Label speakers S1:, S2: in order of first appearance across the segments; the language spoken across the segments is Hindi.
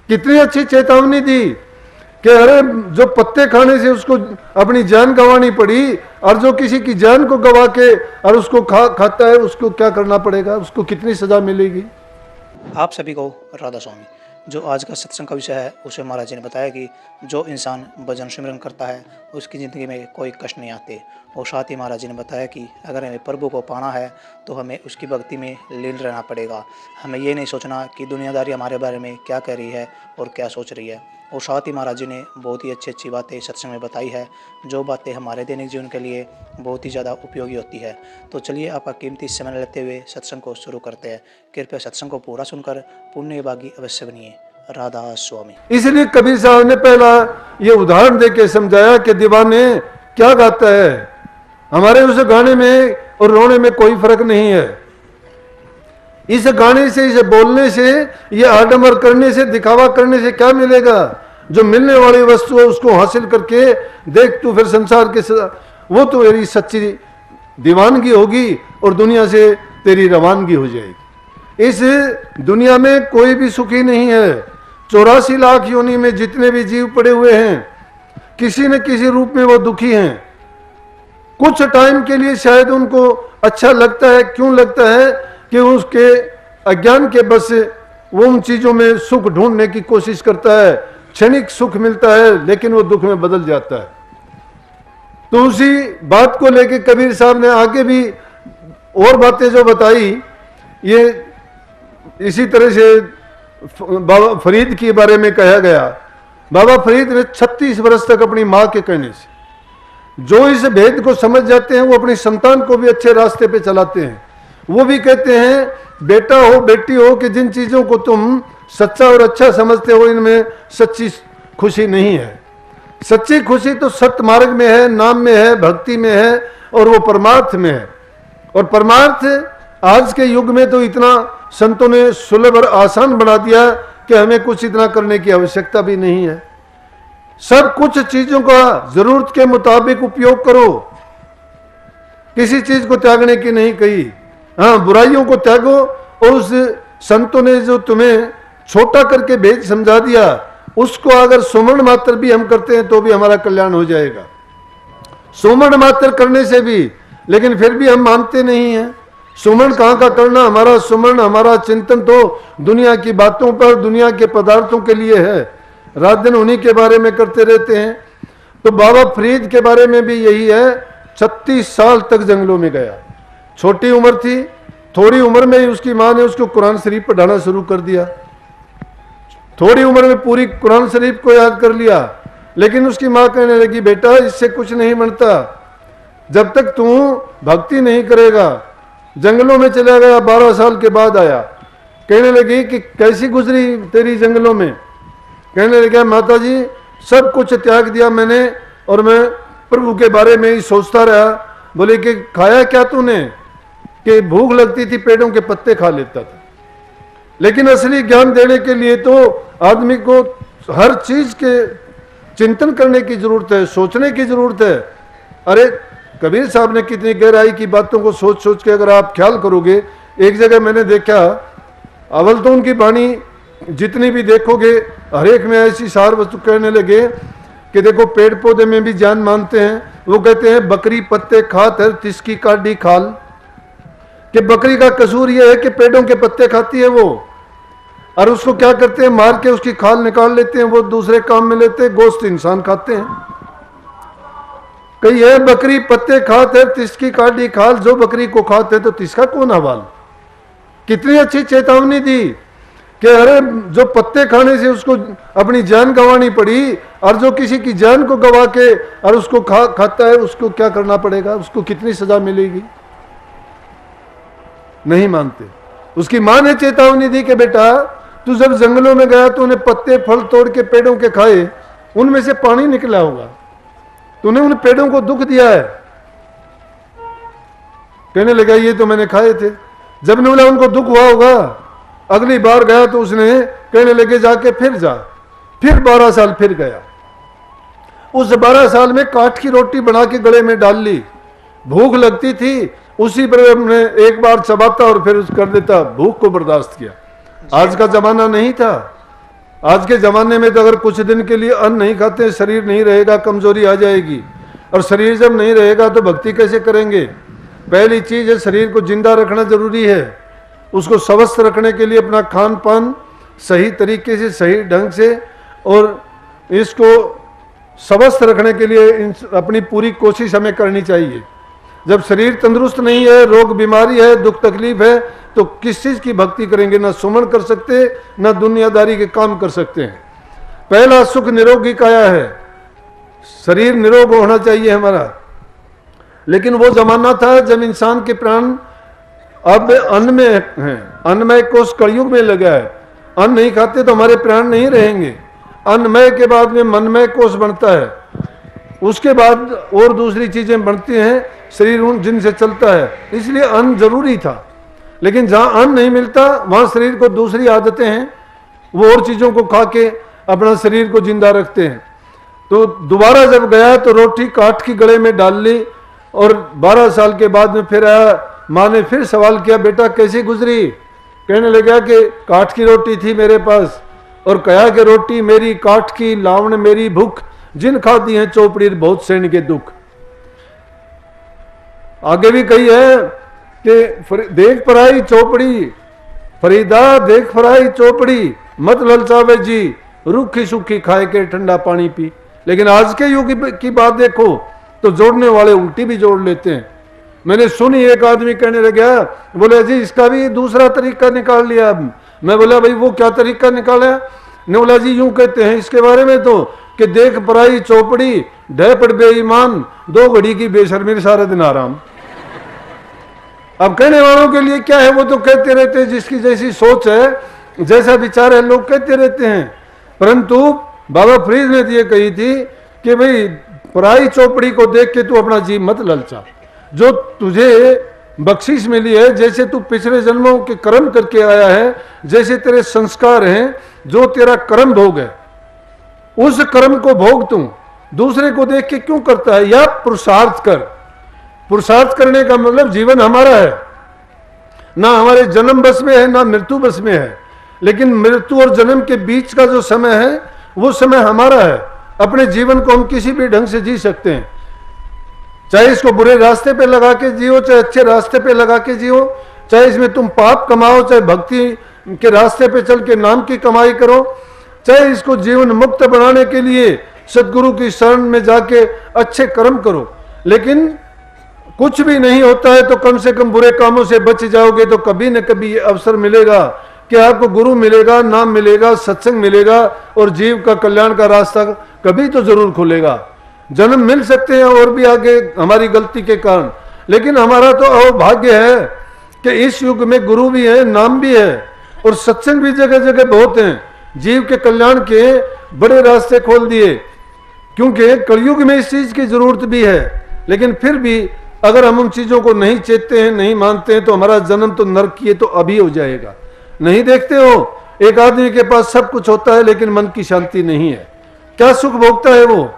S1: कितनी अच्छी चेतावनी दी कि अरे जो पत्ते खाने से उसको अपनी जान गंवानी पड़ी, और जो किसी की जान को गंवा के और उसको खाता है, उसको क्या करना पड़ेगा, उसको कितनी सजा मिलेगी।
S2: आप सभी को राधा स्वामी। जो आज का सत्संग का विषय है उसे महाराज जी ने बताया कि जो इंसान भजन सिमरन करता है उसकी ज़िंदगी में कोई कष्ट नहीं आते। और साथ ही महाराज जी ने बताया कि अगर हमें प्रभु को पाना है तो हमें उसकी भक्ति में लीन रहना पड़ेगा। हमें ये नहीं सोचना कि दुनियादारी हमारे बारे में क्या कह रही है और क्या सोच रही है। और साथ ही महाराज जी ने बहुत ही अच्छी अच्छी बातें सत्संग में बताई है, जो बातें हमारे दैनिक जीवन के लिए बहुत ही ज़्यादा उपयोगी होती है। तो चलिए आपका कीमती समय लेते हुए सत्संग को शुरू करते हैं। कृपया सत्संग को पूरा सुनकर पुण्य भागी अवश्य बनिए। राधा स्वामी।
S1: इसलिए कबीर साहब ने पहला ये उदाहरण दे के समझाया कि दीवाने क्या गाता है, हमारे उस गाने में और रोने में कोई फर्क नहीं है। इस गाने से, इसे बोलने से, ये आडंबर करने से, दिखावा करने से क्या मिलेगा। जो मिलने वाली वस्तु है उसको हासिल करके देख, तू फिर संसार के वो तो तेरी सच्ची दीवानगी होगी और दुनिया से तेरी रवानगी हो जाएगी। इस दुनिया में कोई भी सुखी नहीं है। 84 लाख योनि में जितने भी जीव पड़े हुए हैं, किसी न किसी रूप में वो दुखी हैं। कुछ टाइम के लिए शायद उनको अच्छा लगता है। क्यों लगता है? कि उसके अज्ञान के बस वो उन चीजों में सुख ढूंढने की कोशिश करता है, क्षणिक सुख मिलता है लेकिन वो दुख में बदल जाता है। तो उसी बात को लेके कबीर साहब ने आगे भी और बातें जो बताई, ये इसी तरह से बाबा फरीद के बारे में कहा गया। बाबा फरीद ने 36 वर्ष तक अपनी माँ के कहने से, जो इस भेद को समझ जाते हैं वो अपनी संतान को भी अच्छे रास्ते पे चलाते हैं। वो भी कहते हैं बेटा हो बेटी हो कि जिन चीजों को तुम सच्चा और अच्छा समझते हो इनमें सच्ची खुशी नहीं है। सच्ची खुशी तो सत्य मार्ग में है, नाम में है, भक्ति में है और वो परमार्थ में है। और परमार्थ आज के युग में तो इतना संतों ने सुलभ और आसान बना दिया कि हमें कुछ इतना करने की आवश्यकता भी नहीं है। सब कुछ चीजों का जरूरत के मुताबिक उपयोग करो, किसी चीज को त्यागने की नहीं कही। हाँ, बुराइयों को त्यागो। और उस संतों ने जो तुम्हें छोटा करके भेद समझा दिया, उसको अगर सुमरण मात्र भी हम करते हैं तो भी हमारा कल्याण हो जाएगा। सुमरण मात्र करने से भी, लेकिन फिर भी हम मानते नहीं हैं। सुमरण कहाँ का करना? हमारा सुमरण, हमारा चिंतन तो दुनिया की बातों पर, दुनिया के पदार्थों के लिए है। रात दिन उन्हीं के बारे में करते रहते हैं। तो बाबा फरीद के बारे में भी यही है। 36 साल तक जंगलों में गया। छोटी उम्र थी, थोड़ी उम्र में ही उसकी माँ ने उसको कुरान शरीफ पढ़ाना शुरू कर दिया। थोड़ी उम्र में पूरी कुरान शरीफ को याद कर लिया। लेकिन उसकी माँ कहने लगी बेटा इससे कुछ नहीं बनता, जब तक तू भक्ति नहीं करेगा। जंगलों में चला गया, 12 साल के बाद आया। कहने लगी कि कैसी गुजरी तेरी जंगलों में? कहने लगा माता जी सब कुछ त्याग दिया मैंने और मैं प्रभु के बारे में ही सोचता रहा। बोले कि खाया क्या तूने? कि भूख लगती थी पेड़ों के पत्ते खा लेता था। लेकिन असली ज्ञान देने के लिए तो आदमी को हर चीज के चिंतन करने की जरूरत है, सोचने की जरूरत है। अरे कबीर साहब ने कितनी गहराई की बातों को सोच सोच के अगर आप ख्याल करोगे। एक जगह मैंने देखा, अवल तो उनकी वाणी जितनी भी देखोगे हर एक में ऐसी सार वस्तु कहने लगे कि देखो पेड़ पौधे में भी जान मानते हैं। वो कहते हैं बकरी पत्ते खात है तिसकी काटी खाल, कि बकरी का कसूर ये है कि पेड़ों के पत्ते खाती है वो, और उसको क्या करते हैं मार के उसकी खाल निकाल लेते हैं, वो दूसरे काम में लेते हैं, गोश्त इंसान खाते हैं। कही है बकरी पत्ते खाते तिसकी काटी खाल, जो बकरी को खाते तो तिसका कौन हवाल। कितनी अच्छी चेतावनी दी कि अरे जो पत्ते खाने से उसको अपनी जान गंवानी पड़ी, और जो किसी की जान को गंवा के और उसको खाता है उसको क्या करना पड़ेगा, उसको कितनी सजा मिलेगी। नहीं मानते। उसकी मां ने चेतावनी दी कि बेटा तू जब जंगलों में गया तो उन्हें पत्ते फल तोड़ के पेड़ों के खाए, उनमें से पानी निकला होगा, तूने उन पेड़ों को दुख दिया है। कहने लगा ये तो मैंने खाए थे। जब ने बोला उनको दुख हुआ होगा, अगली बार गया तो उसने कहने लगे जाके फिर जा। फिर 12 साल फिर गया। उस 12 साल में काठ की रोटी बना के गले में डाल ली। भूख लगती थी, उसी पर हमने एक बार चबाता और फिर कर देता, भूख को बर्दाश्त किया। आज का जमाना नहीं था। आज के ज़माने में तो अगर कुछ दिन के लिए अन्न नहीं खाते शरीर नहीं रहेगा, कमजोरी आ जाएगी। और शरीर जब नहीं रहेगा तो भक्ति कैसे करेंगे? पहली चीज़ है शरीर को जिंदा रखना जरूरी है। उसको स्वस्थ रखने के लिए अपना खान पान सही तरीके से, सही ढंग से, और इसको स्वस्थ रखने के लिए अपनी पूरी कोशिश हमें करनी चाहिए। जब शरीर तंदुरुस्त नहीं है, रोग बीमारी है, दुख तकलीफ है, तो किस चीज़ की भक्ति करेंगे? ना सुमन कर सकते, ना दुनियादारी के काम कर सकते हैं। पहला सुख निरोगी काया है, शरीर निरोग होना चाहिए हमारा। लेकिन वो जमाना था जब इंसान के प्राण अब अन्न में हैं, अन्नमय कोष कलयुग में लगा है। अन्न नहीं खाते तो हमारे प्राण नहीं रहेंगे। अन्नमय के बाद में मनमय कोष बनता है, उसके बाद और दूसरी चीजें बनती हैं, शरीर उन जिनसे चलता है। इसलिए अन्न जरूरी था। लेकिन जहां अन्न नहीं मिलता वहां शरीर को दूसरी आदतें हैं, वो और चीजों को खा के अपना शरीर को जिंदा रखते हैं। तो दोबारा जब गया तो रोटी काट की गले में डाल ली, और 12 साल के बाद में फिर आया। माँ ने फिर सवाल किया, बेटा कैसी गुजरी? कहने लगा कि काठ की रोटी थी मेरे पास, और कहा कि रोटी मेरी काठ की, लावण मेरी भूख, जिन खाती हैं चौपड़ी बहुत सैन के दुख। आगे भी कही है कि देख पराई चौपड़ी, फरीदा देख पराई चौपड़ी, मत ललचावे जी, रूखी सूखी खाए के ठंडा पानी पी। लेकिन आज के युग की बात देखो तो जोड़ने वाले उल्टी भी जोड़ लेते हैं। मैंने सुनी, एक आदमी कहने लगा, बोले जी इसका भी दूसरा तरीका निकाल लिया। मैं बोला भाई वो क्या तरीका निकाला? ने बोला जी यूं कहते हैं इसके बारे में तो कि देख पराई चौपड़ी, ढह पड़ बेईमान, 2 घड़ी की बेशर्मी सारा दिन आराम। अब कहने वालों के लिए क्या है, वो तो कहते रहते हैं, जिसकी जैसी सोच है, जैसा विचार है, लोग कहते रहते हैं। परंतु बाबा फरीद ने ये कही थी कि भाई पराई चौपड़ी को देख के तू अपना जीव मत ललचा। जो तुझे बख्शिश मिली है, जैसे तू पिछले जन्मों के कर्म करके आया है, जैसे तेरे संस्कार हैं, जो तेरा कर्म भोग है, उस कर्म को भोग तू। दूसरे को देख के क्यों करता है? या पुरुषार्थ कर। पुरुषार्थ करने का मतलब जीवन हमारा है, ना हमारे जन्म बस में है ना मृत्यु बस में है। लेकिन मृत्यु और जन्म के बीच का जो समय है वो समय हमारा है। अपने जीवन को हम किसी भी ढंग से जी सकते हैं, चाहे इसको बुरे रास्ते पे लगा के जियो, चाहे अच्छे रास्ते पे लगा के जियो, चाहे इसमें तुम पाप कमाओ, चाहे भक्ति के रास्ते पे चल के नाम की कमाई करो, चाहे इसको जीवन मुक्त बनाने के लिए सदगुरु की शरण में जाके अच्छे कर्म करो। लेकिन कुछ भी नहीं होता है तो कम से कम बुरे कामों से बच जाओगे तो कभी न कभी ये अवसर मिलेगा कि आपको गुरु मिलेगा, नाम मिलेगा, सत्संग मिलेगा, और जीव का कल्याण का रास्ता कभी तो जरूर खुलेगा। जन्म मिल सकते हैं और भी आगे हमारी गलती के कारण, लेकिन हमारा तो अभाग्य है कि इस युग में गुरु भी है, नाम भी है, और सत्संग भी जगह जगह बहुत हैं। जीव के कल्याण के बड़े रास्ते खोल दिए, क्योंकि कलयुग में इस चीज की जरूरत भी है। लेकिन फिर भी अगर हम उन चीजों को नहीं चेतते हैं, नहीं मानते हैं, तो हमारा जन्म तो नरक की तो अभी हो जाएगा। नहीं देखते हो, एक आदमी के पास सब कुछ होता है लेकिन मन की शांति नहीं है, क्या सुख भोगता है वो।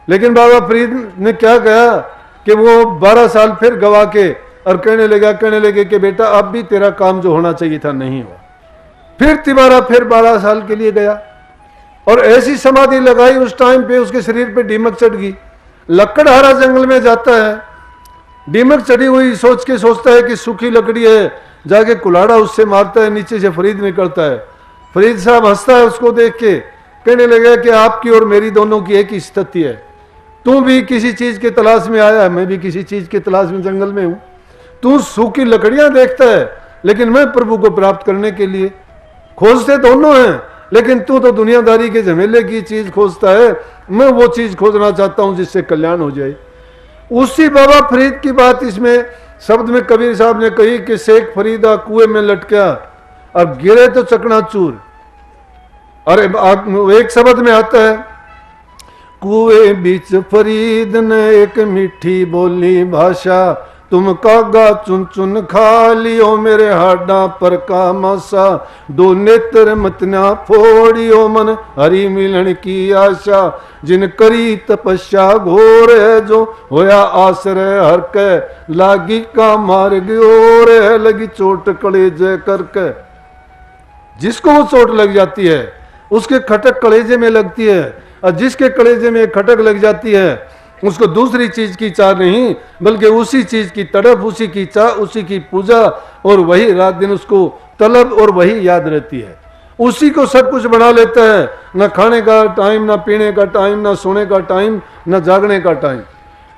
S1: लेकिन बाबा फरीद ने क्या कहा कि वो 12 साल फिर गवा के और कहने लगे कि बेटा अब भी तेरा काम जो होना चाहिए था नहीं हुआ। फिर तिबारा फिर 12 साल के लिए गया और ऐसी समाधि लगाई, उस टाइम पे उसके शरीर पे दीमक चढ़ गई। लकड़हारा जंगल में जाता है, दीमक चढ़ी हुई सोच के सोचता है कि सूखी लकड़ी है, जाके कुल्हाड़ा उससे मारता है, नीचे से फरीद निकलता है। फरीद साहब हंसता है उसको देख के, कहने लगा कि आपकी और मेरी दोनों की एक ही स्थिति है। तू भी किसी चीज के तलाश में आया है, मैं भी किसी चीज के तलाश में जंगल में हूं। तू सूखी लकड़ियां देखता है, लेकिन मैं प्रभु को प्राप्त करने के लिए खोजते दोनों हैं, लेकिन तू तो दुनियादारी के झमेले की चीज खोजता है, मैं वो चीज खोजना चाहता हूं जिससे कल्याण हो जाए। उसी बाबा फरीद की बात इसमें शब्द में कबीर साहब ने कही कि शेख फरीदा कुएं में लटका और गिरे तो चकनाचूर। और एक शब्द में आता है, कुएं बीच फरीद ने एक मीठी बोली भाषा, तुम कागा चुन चुन खा लियो मेरे हाडा पर का मासा, दो नेत्र मतना फोड़ियो मन हरि मिलन की आशा, जिन करी तपस्या घोर है जो होया आश्रय हर के, लागी का मार गयो रे लगी चोट कलेजे करके। जिसको वो चोट लग जाती है उसके खटक कलेजे में लगती है, और जिसके कलेजे में खटक लग जाती है उसको दूसरी चीज की चाह नहीं, बल्कि उसी चीज की तड़प, उसी की चाह, उसी की पूजा, और वही रात दिन उसको तलब और वही याद रहती है। उसी को सब कुछ बना लेता है, ना खाने का टाइम, ना पीने का टाइम, ना सोने का टाइम, ना जागने का टाइम।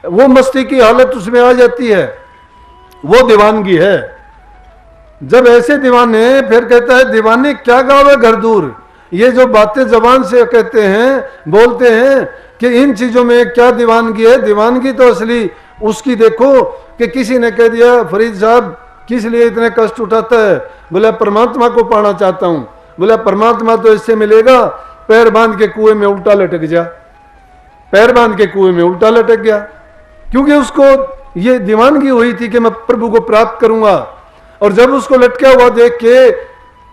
S1: वो मस्ती की हालत उसमें आ जाती है, वो दीवानगी है। जब ऐसे दीवाने, फिर कहता है दीवाने क्या गावे घर दूर। ये जो बातें जबान से कहते हैं, बोलते हैं कि इन चीजों में क्या दीवानगी है, दीवानगी तो असली उसकी देखो कि किसी ने कह दिया फरीद साहब किस लिए इतने कष्ट उठाता है, बोला परमात्मा को पाना चाहता हूं। बोला परमात्मा तो इससे मिलेगा, पैर बांध के कुएं में उल्टा लटक जा, पैर बांध के कुएं में उल्टा लटक गया, क्योंकि उसको ये दीवानगी हुई थी कि मैं प्रभु को प्राप्त करूंगा। और जब उसको लटका हुआ देख के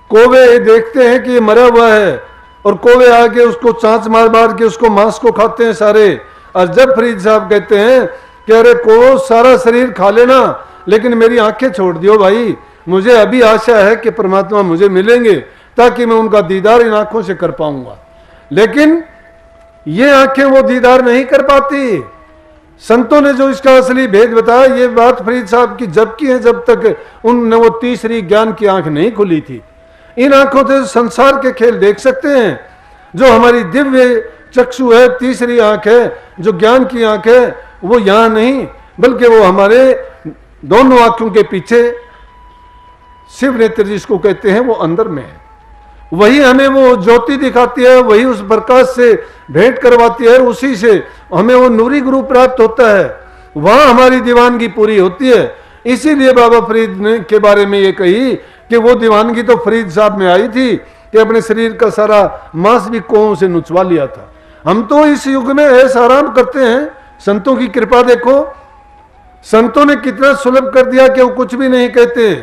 S1: कौवे देखते हैं कि ये मरा हुआ है, और कौवे आके उसको चांच मार मार के उसको मांस को खाते हैं सारे। और जब फरीद साहब कहते हैं कि अरे को सारा शरीर खा लेना, लेकिन मेरी आंखें छोड़ दियो भाई, मुझे अभी आशा है कि परमात्मा मुझे मिलेंगे ताकि मैं उनका दीदार इन आंखों से कर पाऊंगा। लेकिन ये आंखें वो दीदार नहीं कर पाती। संतों ने जो इसका असली भेद बताया, ये बात फरीद साहब की जब की है जब तक उनने वो तीसरी ज्ञान की आंख नहीं खुली थी। इन आंखों से संसार के खेल देख सकते हैं। जो हमारी दिव्य चक्षु है, तीसरी आंख है, जो ज्ञान की आंख है, वो यहां नहीं, बल्कि वो हमारे दोनों आंखों के पीछे शिव नेत्र जिसको कहते हैं वो अंदर में है। वही हमें वो ज्योति दिखाती है, वही उस प्रकाश से भेंट करवाती है, उसी से हमें वो नूरी गुरु प्राप्त होता है, वहां हमारी दीवानगी पूरी होती है। इसीलिए बाबा फरीद ने के बारे में ये कही कि वो दीवानगी तो फरीद साहब में आई थी कि अपने शरीर का सारा मांस भी कोहों से नुचवा लिया था। हम तो इस युग में ऐसा आराम करते हैं, संतों की कृपा देखो, संतों ने कितना सुलभ कर दिया कि वो कुछ भी नहीं कहते।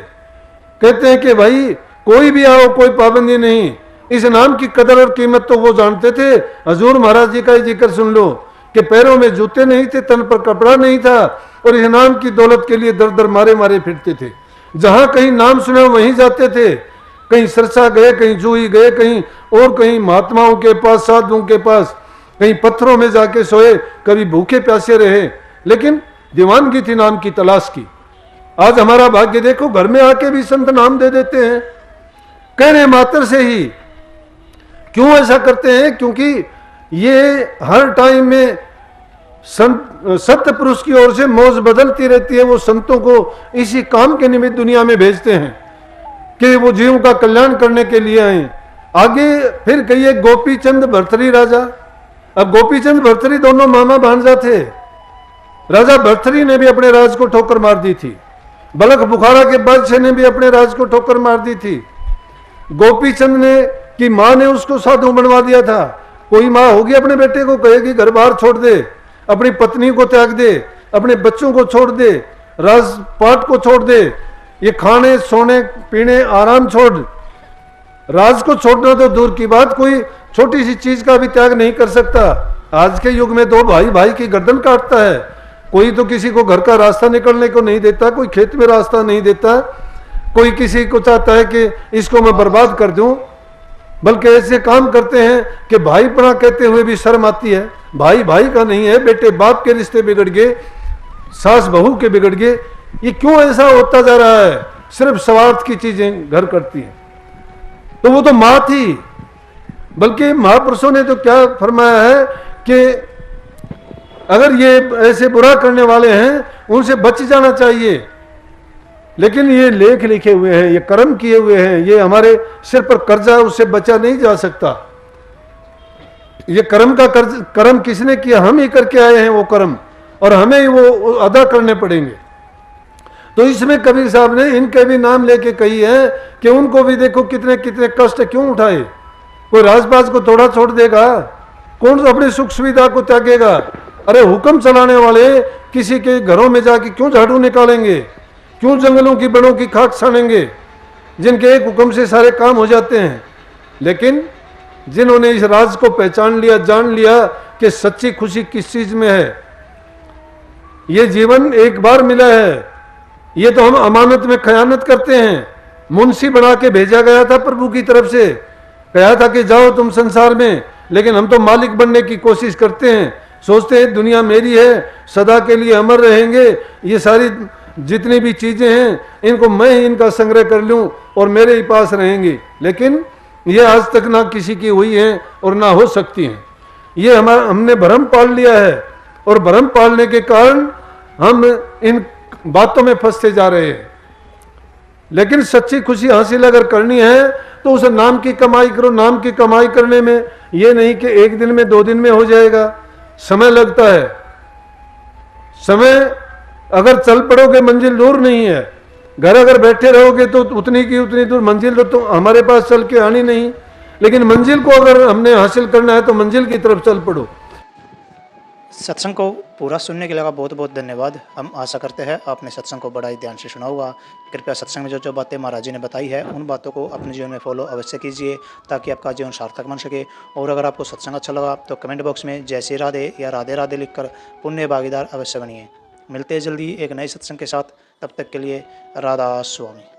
S1: कहते हैं कि भाई कोई भी आओ, कोई पाबंदी नहीं। इस नाम की कदर और कीमत तो वो जानते थे। हजूर महाराज जी का ही जिक्र सुन लो कि पैरों में जूते नहीं थे, तन पर कपड़ा नहीं था, और इस नाम की दौलत के लिए दर दर मारे मारे फिरते थे। जहां कहीं नाम सुना वहीं जाते थे, कहीं सरसा गए, कहीं जूही गए, कहीं और कहीं महात्माओं के पास, साधुओं के पास, कहीं पत्थरों में जाके सोए, कभी भूखे प्यासे रहे, लेकिन दीवानगी थी नाम की तलाश की। आज हमारा भाग्य देखो, घर में आके भी संत नाम दे देते हैं, कहने मात्र से ही। क्यों ऐसा करते हैं? क्योंकि ये हर टाइम में सत्य पुरुष की ओर से मौज बदलती रहती है। वो संतों को इसी काम के निमित्त दुनिया में भेजते हैं कि वो जीवों का कल्याण करने के लिए आए। आगे फिर कहिए गोपी चंद भर्तरी राजा। अब गोपी चंद भर्तरी दोनों मामा भांजा थे। राजा भर्तरी ने भी अपने राज को ठोकर मार दी थी, बलख बुखारा के बादशाह ने भी अपने राज को ठोकर मार दी थी। गोपी चंद ने की मां ने उसको साधु बनवा दिया था। कोई मां होगी अपने बेटे को कहेगी घर बाहर छोड़ दे, अपनी पत्नी को त्याग दे, अपने बच्चों को छोड़ दे, राजपाट को छोड़ दे, ये खाने सोने पीने आराम छोड़, राज को छोड़ना तो दूर की बात, कोई छोटी सी चीज का भी त्याग नहीं कर सकता। आज के युग में दो भाई भाई की गर्दन काटता है। कोई तो किसी को घर का रास्ता निकलने को नहीं देता, कोई खेत में रास्ता नहीं देता, कोई किसी को चाहता है कि इसको मैं बर्बाद कर दूं, बल्कि ऐसे काम करते हैं कि भाईपना कहते हुए भी शर्म आती है। भाई भाई का नहीं है, बेटे बाप के रिश्ते बिगड़ गए, सास बहू के बिगड़ गए। ये क्यों ऐसा होता जा रहा है? सिर्फ स्वार्थ की चीजें घर करती हैं। तो वो तो मां थी, बल्कि महापुरुषों ने तो क्या फरमाया है कि अगर ये ऐसे बुरा करने वाले हैं उनसे बच जाना चाहिए। लेकिन ये लेख लिखे हुए हैं, ये कर्म किए हुए हैं, ये हमारे सिर पर कर्जा, उससे बचा नहीं जा सकता। ये कर्म का कर्म किसने किया? हम ही करके आए हैं वो कर्म, और हमें ही वो अदा करने पड़ेंगे। तो इसमें कबीर साहब ने इनके भी नाम लेके कही है कि उनको भी देखो कितने कितने कष्ट क्यों उठाए। कोई राजपास को थोड़ा छोड़ देगा? कौन अपनी सुख सुविधा को त्यागेगा? अरे हुक्म चलाने वाले किसी के घरों में जाके क्यों झाड़ू निकालेंगे? क्यों जंगलों की बड़ों की खाक छानेंगे, जिनके एक हुक्म से सारे काम हो जाते हैं। लेकिन जिन्होंने इस राज को पहचान लिया, जान लिया कि सच्ची खुशी किस चीज में है, ये जीवन एक बार मिला है, ये तो हम अमानत में खयानत करते हैं। मुंशी बना के भेजा गया था प्रभु की तरफ से, कहा था कि जाओ तुम संसार में, लेकिन हम तो मालिक बनने की कोशिश करते हैं, सोचते हैं दुनिया मेरी है, सदा के लिए अमर रहेंगे, ये सारी जितनी भी चीजें हैं इनको मैं ही इनका संग्रह कर लूं और मेरे ही पास रहेंगी। लेकिन ये आज तक ना किसी की हुई है और ना हो सकती हैं। ये हमने भ्रम पाल लिया है और भ्रम पालने के कारण हम इन बातों में फंसते जा रहे हैं। लेकिन सच्ची खुशी हासिल अगर करनी है तो उस नाम की कमाई करो। नाम की कमाई करने में ये नहीं कि एक दिन में 2 दिन में हो जाएगा, समय लगता है। समय अगर चल पड़ोगे मंजिल दूर नहीं है, घर अगर बैठे रहोगे तो उतनी की उतनी दूर मंजिल तो हमारे पास चल के आनी नहीं। लेकिन मंजिल को अगर हमने हासिल करना है तो मंजिल की तरफ चल पड़ो।
S2: सत्संग को पूरा सुनने के लिए बहुत बहुत धन्यवाद। हम आशा करते हैं आपने सत्संग को बड़ा ही ध्यान से सुना होगा। कृपया सत्संग में जो बातें महाराज जी ने बताई है उन बातों को अपने जीवन में फॉलो अवश्य कीजिए ताकि आपका जीवन सार्थक बन सके। और अगर आपको सत्संग अच्छा लगा तो कमेंट बॉक्स में जय श्री राधे या राधे राधे लिखकर पुण्य भागीदार अवश्य बनिए। मिलते हैं जल्दी एक नए सत्संग के साथ, तब तक के लिए राधा स्वामी।